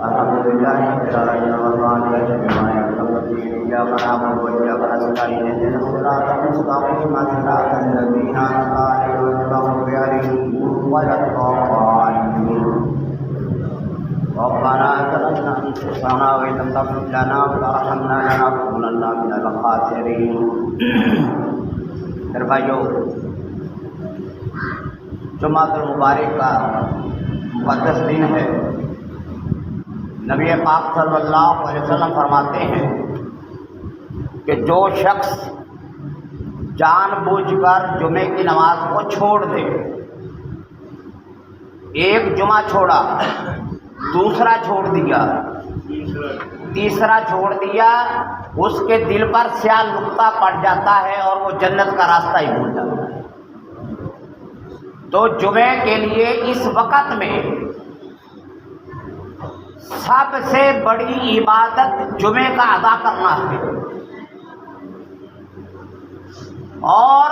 الحمد لله رب العالمين والصلاة والسلام على إياك نعبد وإياك نستعين اهدنا الصراط المستقيم صراط الذين أنعمت عليهم غير المغضوب عليهم ولا الضالين ربنا ظلمنا أنفسنا وإن لم تغفر لنا وترحمنا لنكونن من الخاسرين. میرے بھائیو، جمعۃ المبارک کا مقدس دن ہے. نبی پاک صلی اللہ علیہ وسلم فرماتے ہیں کہ جو شخص جان بوجھ کر جمعے کی نماز کو چھوڑ دے، ایک جمعہ چھوڑا، دوسرا چھوڑ دیا، تیسرا چھوڑ دیا، اس کے دل پر سیاہ نقطہ پڑ جاتا ہے اور وہ جنت کا راستہ ہی بھول جاتا ہے. تو جمعے کے لیے اس وقت میں سب سے بڑی عبادت جمعے کا ادا کرنا ہے. اور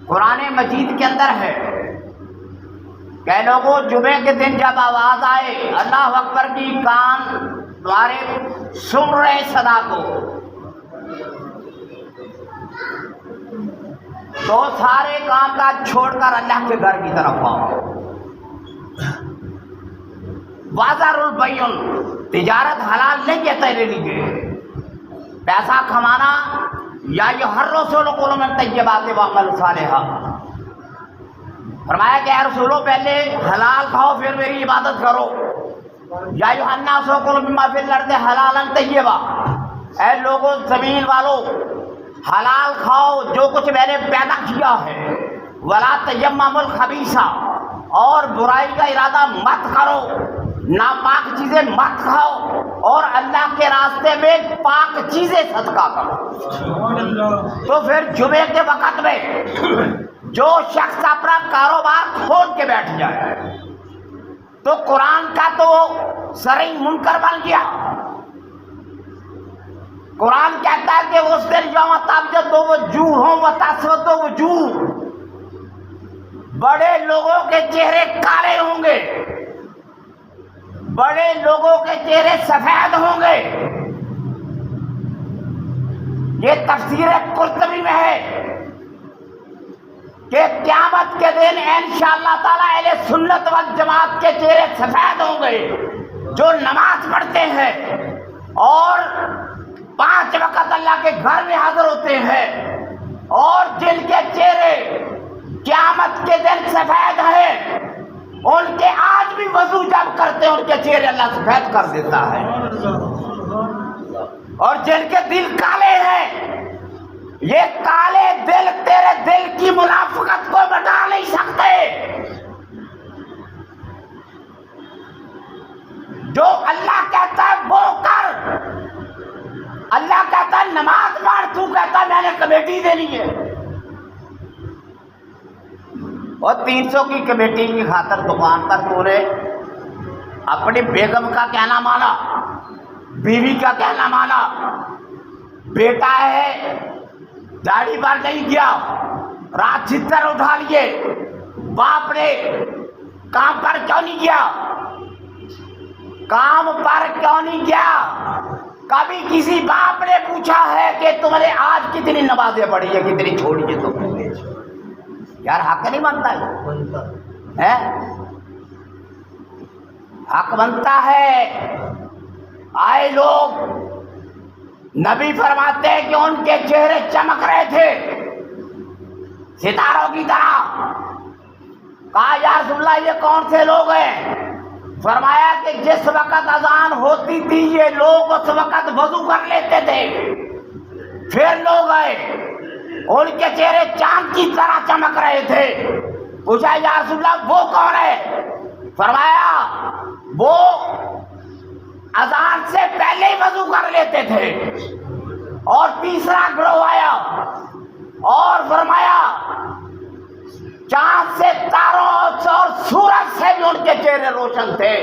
قرآن مجید کے اندر ہے کہ لوگوں جمعے کے دن جب آواز آئے اللہ اکبر کی، کان تمہارے سن رہے صدا کو، تو سارے کام کاج چھوڑ کر اللہ کے گھر کی طرف آؤ. بازار البیع، تجارت حلال نہیں ہے تیرے لیے. پیسہ کمانا یا یہ ہر رسول قول من طیبات وعمل صالحا. فرمایا کہ اے رسولو پہلے حلال کھاؤ پھر میری عبادت کرو. یا ایھا الناس کلوا مما فی الارض حلالا طیبا، اے لوگوں زمین والو حلال کھاؤ جو کچھ میں نے پیدا کیا ہے. ولا تیمموا الخبیث، اور برائی کا ارادہ مت کرو، ناپاک چیزیں مت کھاؤ، اور اللہ کے راستے میں پاک چیزیں صدقہ کرو. تو پھر جمعے کے وقت میں جو شخص اپنا کاروبار کھول کے بیٹھ جائے تو قرآن کا تو صریح منکر بن گیا. قرآن کہتا ہے کہ اس دن یوم تبیض وجوہ وتسود وجوہ، بڑے لوگوں کے چہرے کالے ہوں گے، بڑے لوگوں کے چہرے سفید ہوں گے. یہ تفسیر قرطبی میں ہے کہ قیامت کے دن انشاءاللہ تعالی اہل سنت والجماعت کے چہرے سفید ہوں گے جو نماز پڑھتے ہیں اور 5 وقت اللہ کے گھر میں حاضر ہوتے ہیں، اور جن کے چہرے قیامت کے دن سفید ہیں ان کے آج بھی وضو جب کرتے ہیں ان کے چہرے اللہ سفید کر دیتا ہے. اور جن کے دل کالے ہیں، یہ کالے دل تیرے دل کی منافقت کو مٹا نہیں سکتے. جو اللہ کہتا ہے وہ کر. اللہ کہتا ہے نماز پڑھ، تو کہتا ہے میں نے کمیٹی دینی ہے. اور 300 کی کمیٹی کی خاطر دکان پر تو نے اپنی بیگم کا کہنا مانا، بیوی کا کہنا مانا. بیٹا ہے داڑھی بار نہیں گیا، رات چھتر اٹھا لیے. باپ نے کام پر کیوں نہیں گیا؟ کام پر کیوں نہیں گیا؟ کبھی کسی باپ نے پوچھا ہے کہ تم نے آج کتنی نمازیں پڑھی ہے، کتنی چھوڑی ہے؟ تو یار حق نہیں بنتا ہے، حق بنتا ہے. آئے لوگ نبی فرماتے ہیں کہ ان کے چہرے چمک رہے تھے ستاروں کی طرح. کہا یا رسول اللہ یہ کون سے لوگ ہیں؟ فرمایا کہ جس وقت اذان ہوتی تھی یہ لوگ اس وقت وضو کر لیتے تھے. پھر لوگ آئے، ان کے چہرے چاند کی طرح چمک رہے تھے. پوچھا یا رسول اللہ وہ کون ہے؟ فرمایا وہ اذان سے پہلے ہی وضو کر لیتے تھے. اور تیسرا گروہ آیا اور فرمایا چاند سے، تاروں اور سورج سے بھی ان کے چہرے روشن تھے.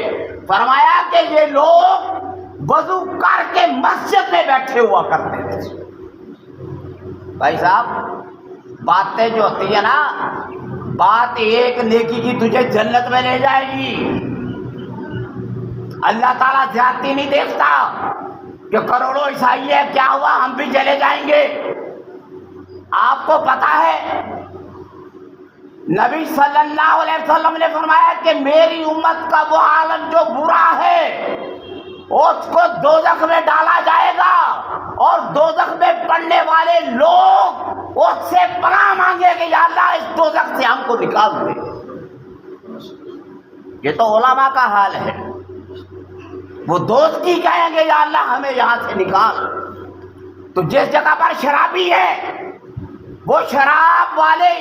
فرمایا کہ یہ لوگ وضو کر کے مسجد میں بیٹھے ہوا کرتے تھے. بھائی صاحب باتیں جو ہوتی ہیں نا، بات ایک نیکی کی تجھے جنت میں لے جائے گی، اللہ تعالیٰ زیادتی نہیں دیکھتا کہ کروڑوں عیسائی ہے، کیا ہوا ہم بھی چلے جائیں گے۔ آپ کو پتا ہے نبی صلی اللہ علیہ وسلم نے فرمایا کہ میری امت کا وہ عالم جو برا ہے اس کو دوزخ میں ڈالا جائے گا، اور دوزخ میں پڑنے والے لوگ اس سے پناہ مانگے کہ یا اللہ اس دوزخ سے ہم کو نکال دے۔ یہ تو علماء کا حال ہے، وہ دوست کی کہیں گے یا اللہ ہمیں یہاں سے نکال۔ تو جس جگہ پر شرابی ہے وہ شراب والے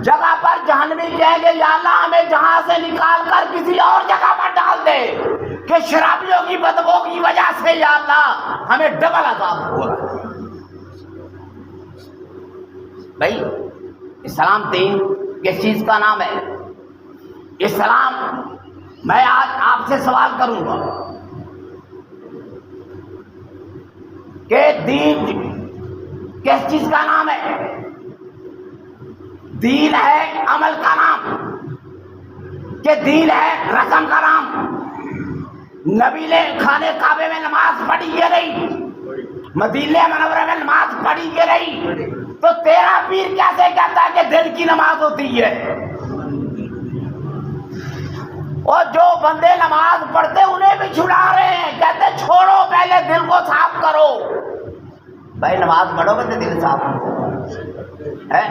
جگہ پر جہنمی کہیں گے یا اللہ ہمیں جہاں سے نکال کر کسی اور جگہ پر ڈال دے کہ شرابیوں کی بدبو کی وجہ سے یا اللہ ہمیں ڈبل عذاب ہو رہا ہے۔ بھائی اسلام دین کس چیز کا نام ہے؟ اسلام، میں آج آپ سے سوال کروں گا کہ دین کس چیز کا نام ہے؟ دین ہے عمل کا نام کہ دین ہے رسم کا نام؟ نبی نے خانے کعبے میں نماز پڑھی کہ نہیں؟ مدینہ منورہ میں نماز پڑھی کہ نہیں؟ تو تیرا پیر کیسے کہتا ہے کہ دل کی نماز ہوتی ہے؟ اور جو بندے نماز پڑھتے انہیں بھی چھڑا رہے ہیں، کہتے چھوڑو پہلے دل کو صاف کرو۔ بھائی نماز پڑھو گے تو دل صاف ہے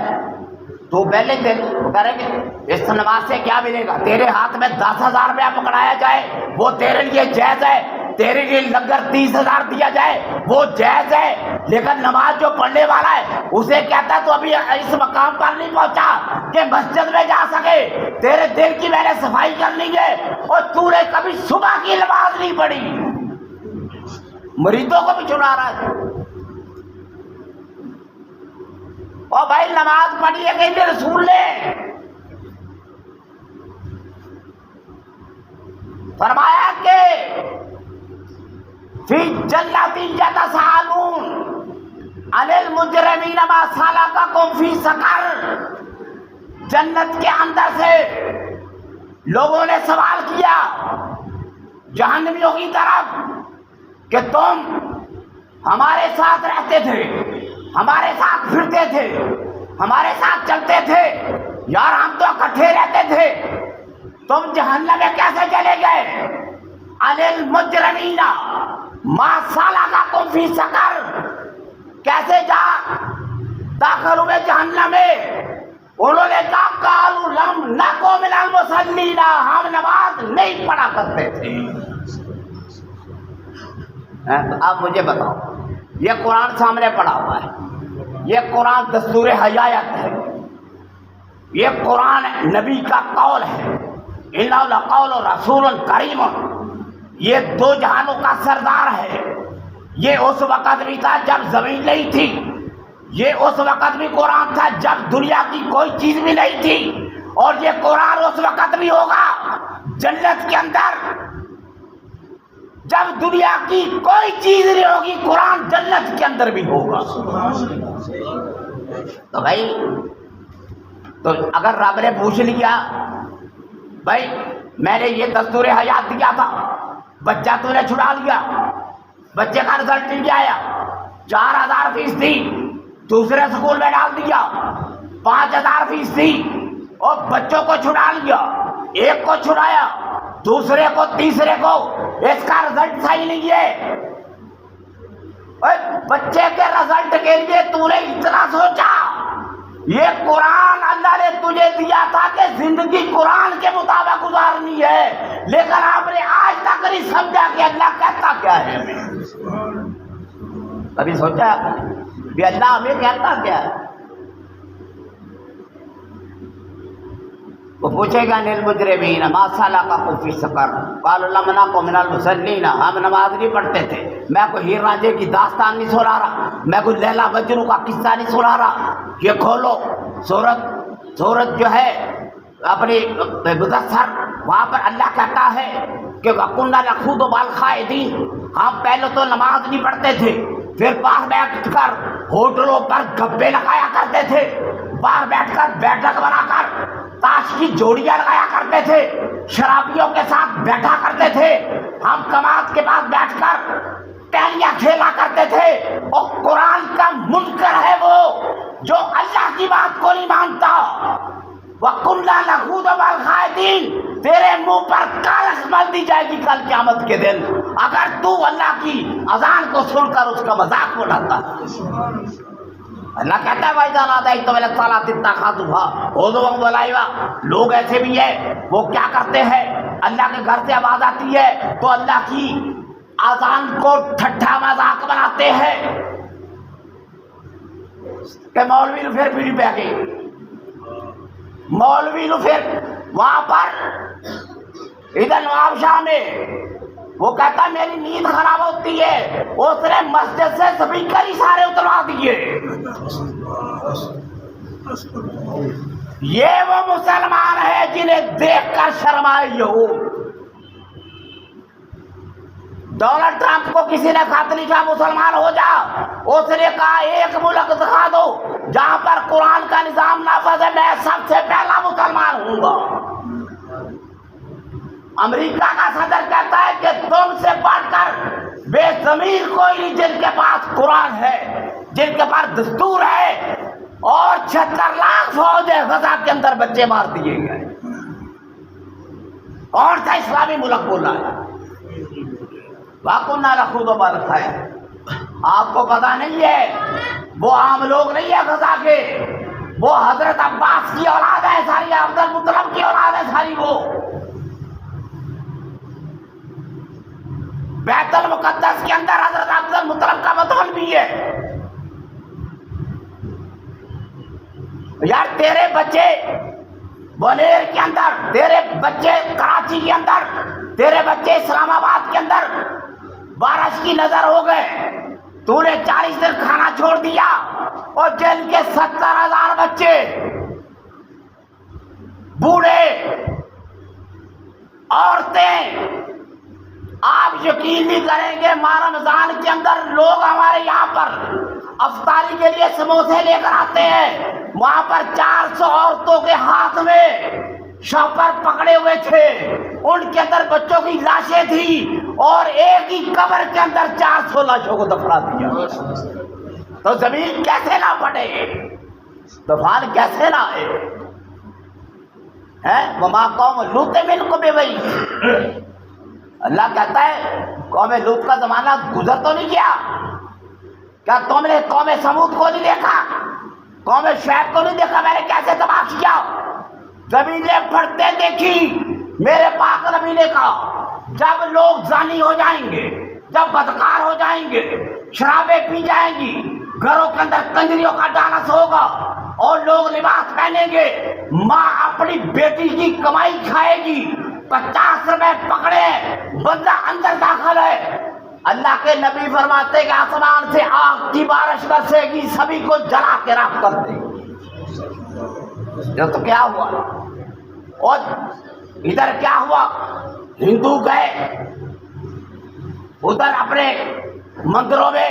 تو پہلے دل کریں گے۔ اس نماز سے کیا ملے گا؟ تیرے ہاتھ میں 10,000 روپیہ پکڑایا جائے وہ تیرے لیے جائز ہے، تیرے لیے لنگر 30,000 دیا جائے وہ جائز ہے، لیکن نماز جو پڑھنے والا ہے اسے کہتا ہے تو ابھی اس مقام پر نہیں پہنچا کہ مسجد میں جا سکے، تیرے دل کی میں نے صفائی کرنی ہے اور تو نے کبھی صبح کی نماز نہیں پڑھی، مریدوں کو بھی چھڑا رہا ہے۔ اور بھائی نماز پڑھی ہے کہ رسول نے فرمایا کہ فی جنت یتساءلون عن المجرمین ما سلککم فی سقر، جنت کے اندر سے لوگوں نے سوال کیا جہنمیوں کی طرف کہ تم ہمارے ساتھ رہتے تھے، ہمارے ساتھ پھرتے تھے، ہمارے ساتھ چلتے تھے، یار ہم تو اکٹھے رہتے تھے، تم جہنم میں کیسے چلے گئے؟ عن المجرمین ما سلککم فی سقر، کیسے داخل ہوئے جہنم میں؟ انہوں نے کہا قالوا لم نک من المصلین، ہم نماز نہیں پڑھا کرتے تھے۔ آپ مجھے بتاؤ، یہ قرآن سامنے پڑا ہوا ہے، یہ قرآن دستور حیات ہے، یہ قرآن نبی کا قول ہے، انہ لقول رسول کریم، یہ دو جہانوں کا سردار ہے۔ یہ اس وقت بھی تھا جب زمین نہیں تھی، یہ اس وقت بھی قرآن تھا جب دنیا کی کوئی چیز بھی نہیں تھی، اور یہ قرآن اس وقت بھی ہوگا جنت کے اندر جب دنیا کی کوئی چیز نہیں ہوگی، قرآن جنت کے اندر بھی ہوگا۔ تو بھائی تو اگر رب نے پوچھ لیا بھائی میں نے یہ دستور حیات دیا تھا، بچہ تو نے چھڑا لیا، بچے کا رزلٹ نہیں آیا، 4,000 فیس تھی دوسرے سکول میں ڈال دیا، 5,000 فیس تھی اور بچوں کو چھڑا لیا، ایک کو چھڑایا دوسرے کو تیسرے کو، اس کا رزلٹ صحیح نہیں ہے۔ بچے کے رزلٹ کے لیے تو نے اتنا سوچا؟ یہ قرآن اللہ نے تجھے دیا تھا کہ زندگی قرآن کے مطابق گزارنی ہے، لیکن آپ نے آج تک نہیں سمجھا کہ اللہ کہتا کیا ہے ہمیں۔ کبھی سوچا کہ اللہ ہمیں کہتا کیا ہے؟ وہ پوچھے گا نیل مجرمین ما سلککم فی سقر قالوا لم نک من المصلین، ہم نماز نہیں پڑھتے تھے۔ میں کوئی ہیر رانجھے کی داستان نہیں سنا رہا، میں کوئی لیلا مجنوں کا قصہ نہیں سنا رہا۔ یہ کھولو سورت جو ہے اپنی مدثر، وہاں پر اللہ کہتا ہے کہ وَكُنَّا نَخُوضُ مَعَ الْخَائِضِينَ، ہم پہلے تو نماز نہیں پڑھتے تھے، پھر باہر بیٹھ کر ہوٹلوں پر گپے لگایا کرتے تھے، باہر بیٹھ کر بیٹھک بنا کر تاش کی جوڑیاں لگایا کرتے تھے، شرابیوں کے ساتھ بیٹھا کرتے تھے، ہم درخت کے پاس بیٹھ کر ٹہلیاں کھیلا کرتے تھے، اور قرآن کا منکر ہے وہ جو اللہ کی بات کو نہیں مانتا۔ وَكُنَّا نَخُوضُ مَعَ الْخَائِضِينَ، تیرے منہ پر کالخ مل دی جائے گی کل قیامت کے دن اگر تو اللہ کی اذان کو سن کر اس کا مذاق اڑاتا ہے۔ اللہ کہتا ہے وَإِذَا نَادَيْتُمْ إِلَى الصَّلَاةِ اتَّخَذُوهَا هُزُوًا وَلَعِبًا۔ لوگ ایسے بھی ہیں وہ کیا کرتے ہیں، اللہ کے گھر سے آواز آتی ہے تو اللہ کی اذان کو ٹھٹھا مذاق بناتے ہیں کہ مولوی نو پھر پیڑھی پہ گئی، مولوی نو پھر وہاں پر ادھر نواب شاہ میں وہ کہتا ہے میری نیند خراب ہوتی ہے، اس نے مسجد سے سپیکر ہی سارے اتروا دیے۔ یہ وہ مسلمان ہے جنہیں دیکھ کر شرم آئی یہود۔ ڈونلڈ ٹرمپ کو کسی نے خط لکھا مسلمان ہو جا، اس نے کہا ایک ملک دکھا دو جہاں پر قرآن کا نظام نافذ ہے، میں سب سے پہلا مسلمان ہوں گا۔ امریکہ کا صدر کہتا ہے کہ تم سے بڑھ کر بے ضمیر کوئی نہیں جن کے پاس قرآن ہے، جن کے پاس دستور ہے، اور 76 لاکھ فوج ہے، غزہ کے اندر بچے مار دیے گئے۔ کون سا اسلامی ملک بولا ہے؟ وَكُنَّا نَخُوضُ مَعَ الْخَائِضِينَ۔ آپ کو پتہ نہیں ہے وہ عام لوگ نہیں ہے غزہ کے، وہ حضرت عباس کی اولاد ہے ساری، عبد المطلب کی اولاد ہے ساری، وہ بیت المقدس کے اندر حضرت عبد المطلب کا مدفن بھی ہے۔ یار تیرے بچے بونیر کے اندر، تیرے بچے کراچی کے اندر، تیرے بچے اسلام آباد کے اندر بارش کی نظر ہو گئے، تو نے 40 دن کھانا چھوڑ دیا، اور جیل کے 70,000 بچے بوڑھے عورتیں، آپ یقین نہیں کریں گے ماہ رمضان کے اندر لوگ ہمارے یہاں پر افطاری کے لیے سموسے لے کر آتے ہیں، وہاں پر 400 عورتوں کے ہاتھ میں شاپر پکڑے ہوئے تھے، ان کے اندر بچوں کی لاشیں تھی، اور ایک ہی قبر کے اندر 400 لاشوں کو دفنا دیا۔ تو زمین کیسے نہ پھٹے، طوفان کیسے نہ آئے؟ وَمَا قَوْمُ لُوطٍ مِنْكُمْ بِبَعِيدٍ۔ اللہ کہتا ہے قوم لوط کا زمانہ گزر تو نہیں گیا؟ کیا تم نے قوم سمود کو نہیں دیکھا، قوم شعیب کو نہیں دیکھا میں نے کیسے تباہ کیا؟ زمینیں پھٹتے دیکھی میرے پاک نبی نے کہا جب لوگ زانی ہو جائیں گے، جب بدکار ہو جائیں گے، شرابیں پی جائیں گی، گھروں کے اندر کنجریوں کا ڈانس ہوگا، اور لوگ لباس پہنیں گے، ماں اپنی بیٹی کی کمائی کھائے گی، 50 روپے پکڑے بندہ اندر داخل ہے، اللہ کے نبی فرماتے کہ آسمان سے آگ کی بارش برسے گی، سبھی کو جلا کے راکھ کر دے گی۔ جو تو کیا ہوا، اور ادھر کیا ہوا، ہندو گئے ادھر اپنے مندروں میں،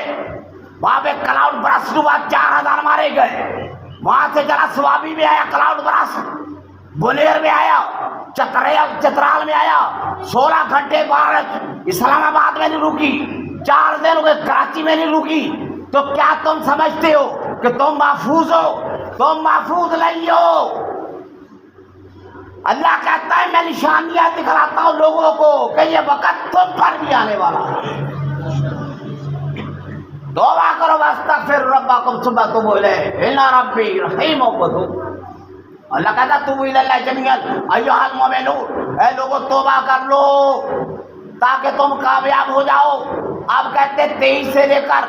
وہاں پہ کلاؤڈ برسٹ ہوا، 4000 مارے گئے، وہاں سے ذرا سوابی میں آیا کلاؤڈ برسٹ، بنیر میں آیا، چترال میں آیا، 16 گھنٹے بارش اسلام آباد میں نہیں رکی، 4 دن ہو گئے کراچی میں نہیں رکی، تو کیا تم سمجھتے ہو کہ تم محفوظ ہو؟ تم محفوظ نہیں ہو۔ اللہ کہتا ہے میں نشانیاں دکھلاتا ہوں لوگوں کو کہ یہ وقت تم پر بھی آنے والا ہے۔ توبہ کرو واستغفروا ربکم ثم توبوا الیہ ان ربی رحیم ودود۔ اللہ کہتا ہے توبوا الی اللہ جمیعا ایھا المؤمنون، اے لوگوں توبہ کر لو تاکہ تم کامیاب ہو جاؤ۔ اب کہتے 23 سے لے کر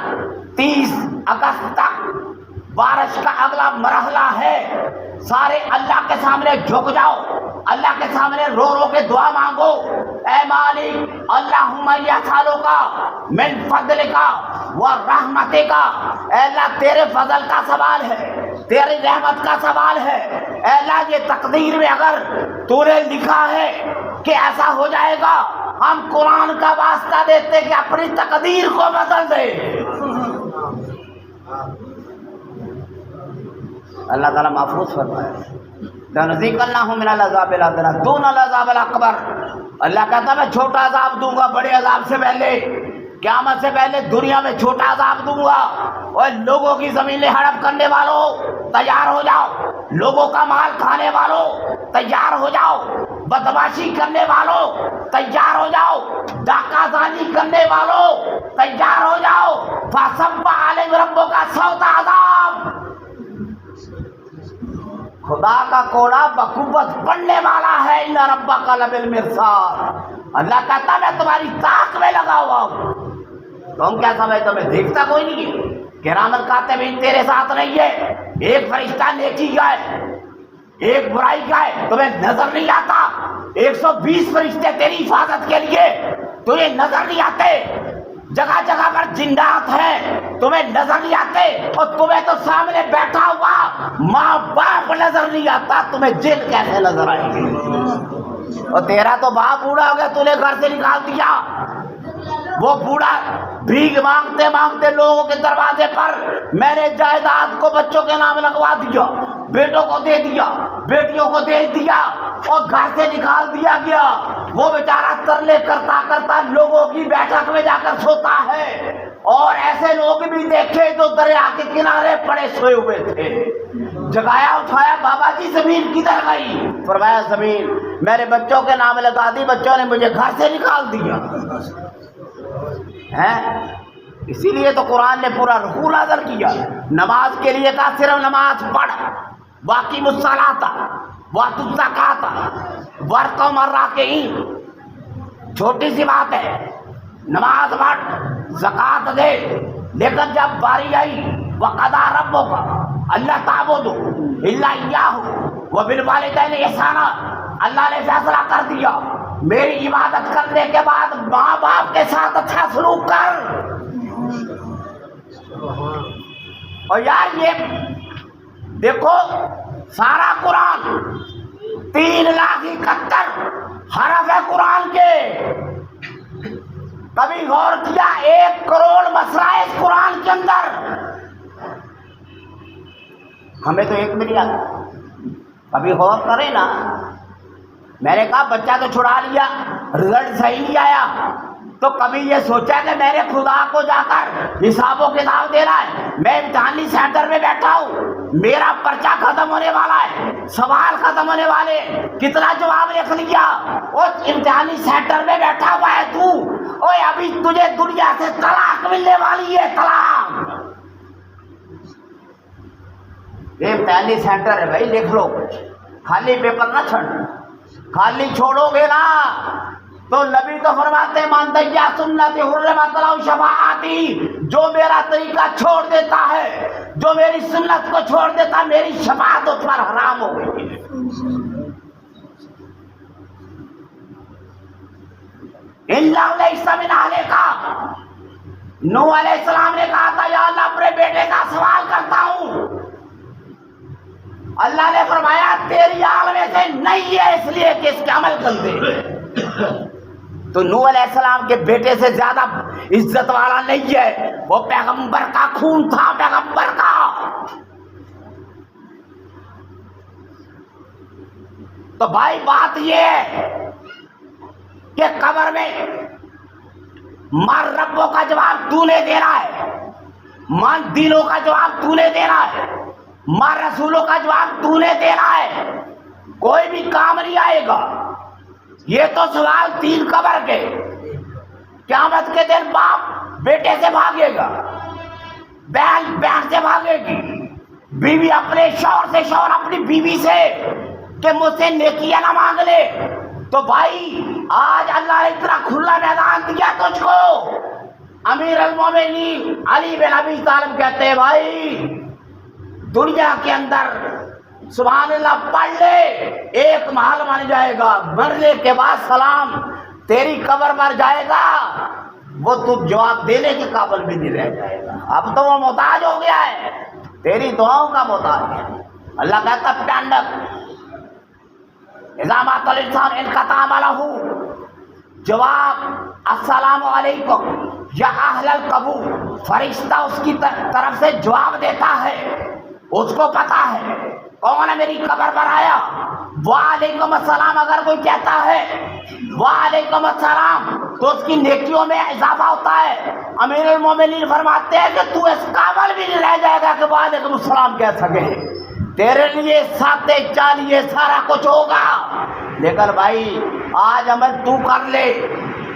30 اگست تک بارش کا اگلا مرحلہ ہے، سارے اللہ کے سامنے جھک جاؤ، اللہ کے سامنے رو رو کے دعا مانگو، اے مالک اللہم یسألک من فضلک و رحمتک، اے اللہ تیرے فضل کا سوال ہے، تیری رحمت کا سوال ہے، اے اللہ یہ تقدیر میں اگر تو نے لکھا ہے کہ ایسا ہو جائے گا، ہم قرآن کا واسطہ دیتے کہ اپنی تقدیر کو بدل دے۔ اللہ تعالیٰ محفوظ فرمائے۔ لنذیقنہم من العذاب الادنی دون العذاب الاکبر. اللہ کہتا میں چھوٹا عذاب دوں گا بڑے عذاب سے پہلے. قیامت سے پہلے دنیا میں چھوٹا عذاب دوں گا. اور لوگوں کی زمینیں ہڑپ کرنے والوں تیار ہو جاؤ. لوگوں کا مال کھانے والوں تیار ہو جاؤ. بدمعاشی کرنے والوں تیار ہو جاؤ. ڈاکہ زانی کرنے والوں تیار ہو جاؤ. فصب علیہم ربک صوت عذاب. خدا کا کوڑا بقوت پڑنے والا ہے. ان ربک لبالمرصاد. اللہ کہتا میں تمہاری طاق میں لگا ہوا ہوں. تم کیا سمجھتے میں دیکھتا کوئی نہیں ہے؟ کرامن کاتبین تیرے ساتھ نہیں ہے. ایک فرشتہ نیکی کا ہے ایک برائی کا ہے تمہیں نظر نہیں آتا. 120 فرشتے تیری حفاظت کے لیے تمہیں نظر نہیں آتے. جگہ جگہ پر جنات ہیں تمہیں نظر نہیں آتے. اور تمہیں تو سامنے بیٹھا ہوا ماں باپ نظر نہیں آتا. تمہیں جن کیسے نظر آئے گی؟ اور تیرا تو باپ بوڑھا ہو گیا تو نے گھر سے نکال دیا. وہ بوڑھا بھیک مانگتے مانگتے لوگوں کے دروازے پر میں نے جائیداد کو بچوں کے نام لگوا دیا. بیٹوں کو دے دیا بیٹیوں کو دے دیا اور گھر سے نکال دیا گیا. وہ بیچارہ ترلے کرتا کرتا لوگوں کی بیٹھک میں جا کر سوتا ہے. اور ایسے لوگ بھی دیکھے جو دریا کے کنارے پڑے سوئے ہوئے تھے. جگایا اٹھایا بابا جی زمین کدھر گئی؟ فرمایا زمین میرے بچوں کے نام لگا دی. بچوں نے مجھے گھر سے نکال دیا. اسی لیے تو قرآن نے پورا رکوع نازل کیا. نماز کے لیے کہا صرف نماز پڑھ. واقعی الصلاۃ وآتوا الزکاۃ وارکعوا مع الراکعین. چھوٹی سی بات ہے نماز پڑھ زکوٰۃ دے. لیکن جب باری آئی وقضیٰ ربک الا تعبدوا الا ایاہ وبالوالدین احسانا. اللہ نے فیصلہ کر دیا میری عبادت کرنے کے بعد ماں باپ کے ساتھ اچھا سلوک کر. اور یار یہ دیکھو سارا قرآن 3,71,000 حرف ہے قرآن کے. کبھی غور کیا 1 کروڑ مسئلہ ہے اس قرآن کے اندر. ہمیں تو ایک مل جاتا. کبھی غور کرے نا. میں نے کہا بچہ تو چھڑا لیا رزلٹ صحیح نہیں آیا تو کبھی یہ سوچا کہ میرے خدا کو جا کر حساب و کتاب دینا ہے. میں امتحانی سینٹر میں بیٹھا ہوں میرا پرچہ ختم ہونے والا ہے سوال ختم ہونے والے. کتنا جواب لکھ لیا؟ اور امتحانی سینٹر میں بیٹھا ہوا ہے تو. اوے ابھی تجھے دنیا سے طلاق ملنے والی ہے. طلاق. یہ امتحانی سینٹر ہے بھائی لکھ لو. خالی پیپر نہ چھوڑنا. خالی چھوڑو گے نا تو نبی تو فرماتے من تبع سنتی حرمت له شفاعتی. جو میرا طریقہ چھوڑ دیتا ہے جو میری سنت کو چھوڑ دیتا میری شفاعت اس پر حرام ہو گئی. اللہ لیس من اہلک. نوح علیہ السلام نے کہا تھا یا اللہ اپنے بیٹے کا سوال کرتا ہوں. اللہ نے فرمایا تیری آل میں سے نہیں ہے اس لیے کہ اس کے عمل کرتے. تو نوح علیہ السلام کے بیٹے سے زیادہ عزت والا نہیں ہے. وہ پیغمبر کا خون تھا پیغمبر کا. تو بھائی بات یہ ہے کہ قبر میں مر ربوں کا جواب تو نے دینا ہے. من دینوں کا جواب تو نے دینا ہے. ماں رسولوں کا جواب تو نے دینا ہے. کوئی بھی کام نہیں آئے گا. یہ تو سوال 3 قبر کے. قیامت کے دن باپ بیٹے سے بھاگے گا بہن بہن سے بھاگے گی بیوی اپنے شوہر سے شوہر اپنی بیوی سے کہ مجھ سے نیکیاں نہ مانگ لے. تو بھائی آج اللہ نے اتنا کھلا میدان دیا تجھ کو. امیر المومنین علی بن ابی طالب کہتے ہیں بھائی دنیا کے اندر سبحان اللہ پڑھ لے ایک محل بن جائے گا. مرنے کے بعد سلام تیری قبر مر جائے گا وہ تو جواب دینے کے قابل بھی نہیں رہ جائے گا. اب تو وہ محتاج ہو گیا ہے تیری دعاؤں کا محتاج ہے. اللہ کہتا پٹانڈک اذا مات الانسان انقطع عملہ. جواب السلام علیکم یا اہل القبور. فرشتہ اس کی طرف سے جواب دیتا ہے. اس کو پتا ہے کون ہے میری قبر پر آیا؟ وعلیکم السلام اگر کوئی کہتا ہے وعلیکم السلام تو اس کی نیکیوں میں اضافہ ہوتا ہے۔ امیر المومنین فرماتے ہیں کہ تو اس قابل بھی نہیں رہ جائے گا کہ وعلیکم السلام کہہ سکے، تیرے لیے ساتے چالیے سارا کچھ ہوگا۔ لیکن بھائی آج عمل تو کر لے،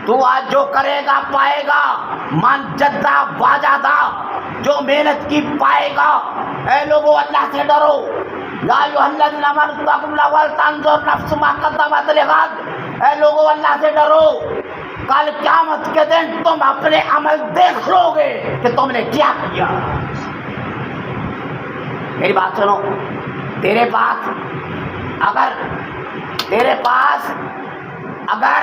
تو آج جو کرے گا پائے گا، من جدہ واجدہ، جو محنت کی پائے گا۔ اے لوگو اللہ سے ڈرو، یا ایھا الذین آمنوا اتقوا اللہ ولتنظر نفس ما قدمت لغد۔ اے لوگو اللہ سے ڈرو، کل قیامت کے دن تم اپنے عمل دیکھ لو گے کہ تم نے کیا کیا۔ میری بات سنو، تیرے پاس اگر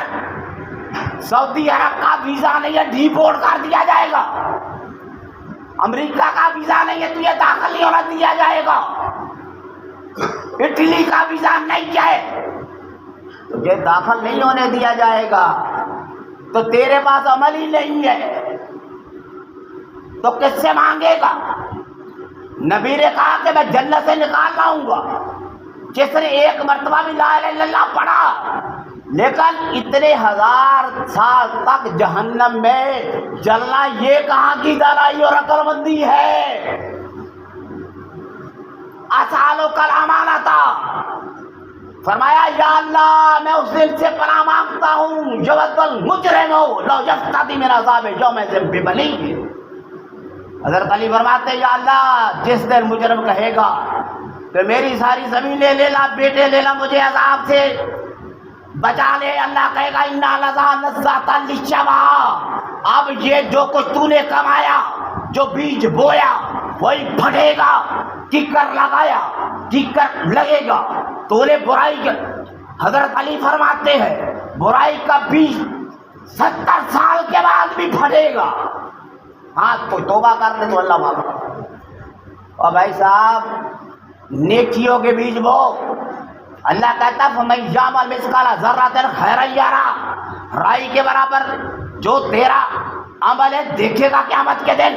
سعودی عرب کا ویزا نہیں ہے ڈیپورٹ کر دیا جائے گا، امریکہ کا ویزا نہیں ہے تجھے داخل نہیں ہونا دیا جائے گا، اٹلی کا ویزا نہیں ہے تجھے داخل نہیں ہونے دیا جائے گا، تو تیرے پاس عمل ہی نہیں ہے تو کس سے مانگے گا؟ نبی نے کہا کہ میں جنت سے نکال لاؤں گا جس نے ایک مرتبہ بھی لا الہ الا اللہ پڑھا، لیکن اتنے 1000 سال تک جہنم میں جلنا یہ کہاں کی دانائی اور عقل مندی ہے؟ اسالک الامانۃ، فرمایا یا اللہ میں اس دن سے پناہ مانگتا ہوں یود المجرم لو یفتدی من عذاب یومئذ ببنیہ۔ حضرت علی فرماتے یا اللہ جس دن مجرم کہے گا کہ میری ساری زمینیں لے لا، بیٹے لے لا، مجھے عذاب سے بچا لے، اللہ کہے گا انا لذا نزاتا للشوا، اب یہ جو کچھ تو نے کمایا، جو بیج بویا وہی پھٹے گا، کیکر لگایا کیکر لگے گا، تو نے برائی کا، حضرت علی فرماتے ہیں برائی کا بیج 70 سال کے بعد بھی پھٹے گا، ہاں کوئی توبہ کر لے تو اللہ معاف کر۔ اور بھائی صاحب نیکیوں کے بیج بو، اللہ کہتا فَمَن یعمل مثقال ذرۃ خیرا یرہ، رائی کے برابر جو تیرا عمل ہے دیکھے گا قیامت کے دن،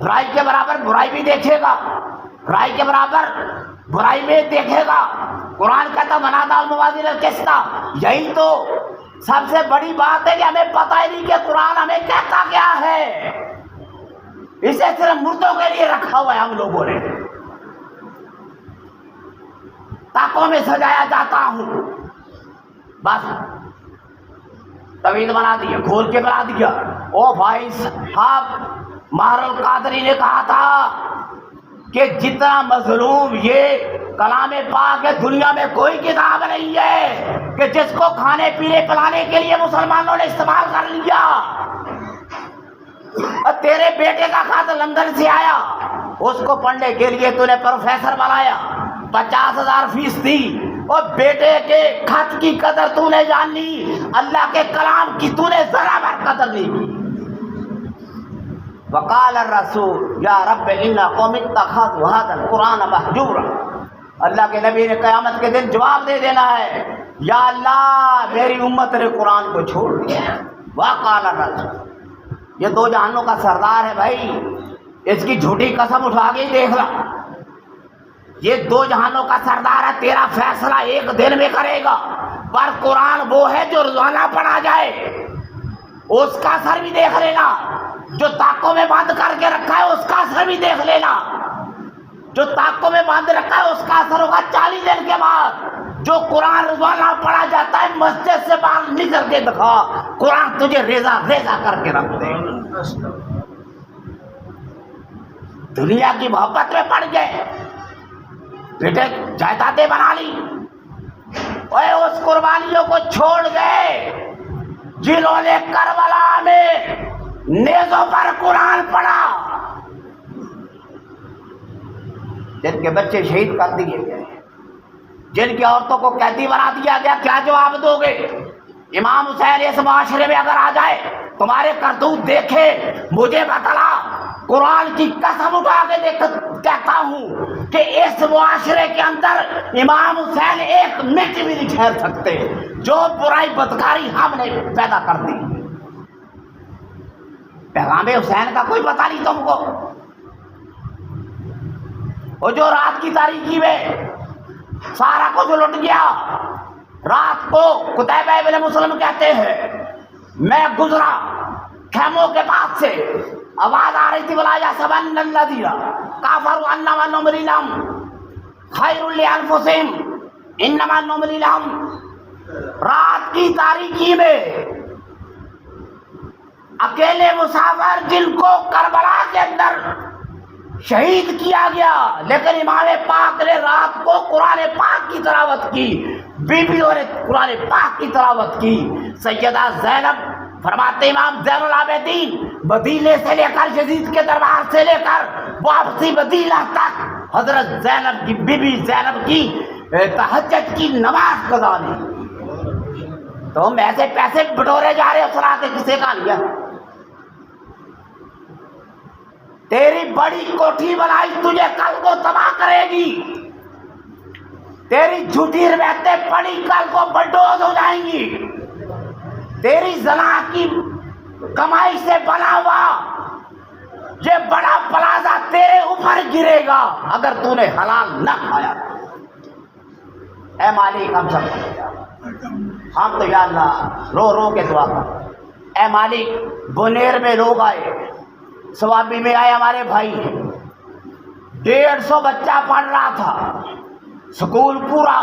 رائی کے برابر برائی بھی دیکھے گا، رائی کے برابر برائی بھی دیکھے گا۔ قرآن کہتا بنانا الموازین القسط، یہی تو سب سے بڑی بات ہے کہ ہمیں پتہ ہی نہیں کہ قرآن ہمیں کہتا کیا ہے، اسے صرف مردوں کے لیے رکھا ہوا ہے ہم لوگوں نے، تاکوں میں سجایا جاتا ہوں، بس طویل بنا دیا، کھول کے بنا دیا۔ او بھائی صاحب ماہر القادری نے کہا تھا کہ جتنا مظلوم یہ کلام پاک ہے دنیا میں کوئی کتاب نہیں ہے کہ جس کو کھانے پینے پلانے کے لیے مسلمانوں نے استعمال کر لیا۔ اور تیرے بیٹے کا خط لندن سے آیا، اس کو پڑھنے کے لیے تو نے پروفیسر بنایا، 50,000 فیس دی، اور بیٹے کے خط کی قدر تو نے جان لی، اللہ کے کلام کی تو نے ذرا بھر قدر نہیں کی۔ وقال الرسول یا رب ان قوم اتخذوا هذا القرآن مہجورا، اللہ کے نبی نے قیامت کے دن جواب دے دینا ہے، یا اللہ میری امت نے قرآن کو چھوڑ دیا۔ وقال الرسول، یہ دو جہانوں کا سردار ہے بھائی، اس کی جھوٹی قسم اٹھا کے دیکھ لا، یہ دو جہانوں کا سردار ہے، تیرا فیصلہ ایک دن میں کرے گا، پر قرآن وہ ہے جو روزانہ پڑھا جائے، اس کا اثر بھی دیکھ لینا، جو طاقوں میں بند کر کے رکھا ہے اس کا اثر بھی دیکھ لینا، جو طاقوں میں بند رکھا ہے اس کا اثر ہوگا 40 دن کے بعد۔ جو قرآن روزانہ پڑھا جاتا ہے مسجد سے باہر نکل کے دکھا، قرآن تجھے ریزہ ریزہ کر کے رکھ دے۔ دنیا کی محبت میں پڑ گئے، بیٹے جائیدادیں بنا لی، اوے اس قربانیوں کو چھوڑ گئے جنہوں نے کربلا میں نیزوں پر قرآن پڑھا، جن کے بچے شہید کر دیے گئے، جن کی عورتوں کو قیدی بنا دیا گیا، کیا جواب دو گے؟ امام حسین اس معاشرے میں اگر آ جائے، تمہارے کرتوت دیکھے، مجھے بتلا، قرآن کی قسم اٹھا کے کہتا ہوں کہ اس معاشرے کے اندر امام حسین ایک منٹ بھی نہیں ٹھہر سکتے، جو برائی بدکاری ہم نے پیدا کر دی۔ پیغام حسین کا کوئی پتہ نہیں تم کو، وہ جو رات کی تاریکی میں سارا کچھ لٹ گیا. رات کو قتیبہ ابن مسلم کہتے ہیں میں گزرا خیموں کے پاس سے, آواز آ رہی تھی ولا یحسبن الذین کفروا انما نملی لهم خیر لانفسہم انما نملی لهم. رات کی تاریکی میں اکیلے مسافر جن کو کربلا کے اندر شہید کیا گیا, لیکن امام پاک نے رات کو قرآن پاک کی تلاوت کی, بیویوں نے قرآن پاک کی تلاوت کی. سیدہ زینب فرماتے امام زین العابدین مدینے سے لے کر یزید کے دربار سے لے کر واپسی مدینہ تک حضرت زینب کی بیوی زینب کی تہجد کی نماز قضا نہیں. تو ہم ایسے پیسے بٹورے جا رہے سنا کے کسے کا لیا. تیری بڑی کوٹھی بنائی تجھے کل کو تباہ کرے گی. تیری جھوٹی روایتیں پڑی کل کو بلڈوز ہو جائیں گی. تیری زنا کی کمائی سے بنا ہوا یہ بڑا پلازا تیرے اوپر گرے گا اگر تو نے حلال نہ کھایا. اے مالک ہم سب ہم تو یا اللہ رو رو کے دعا کر. اے مالک بنیر میں لوگ آئے, سوابی میں آئے ہمارے بھائی, 150 بچہ پڑھ رہا تھا, سکول پورا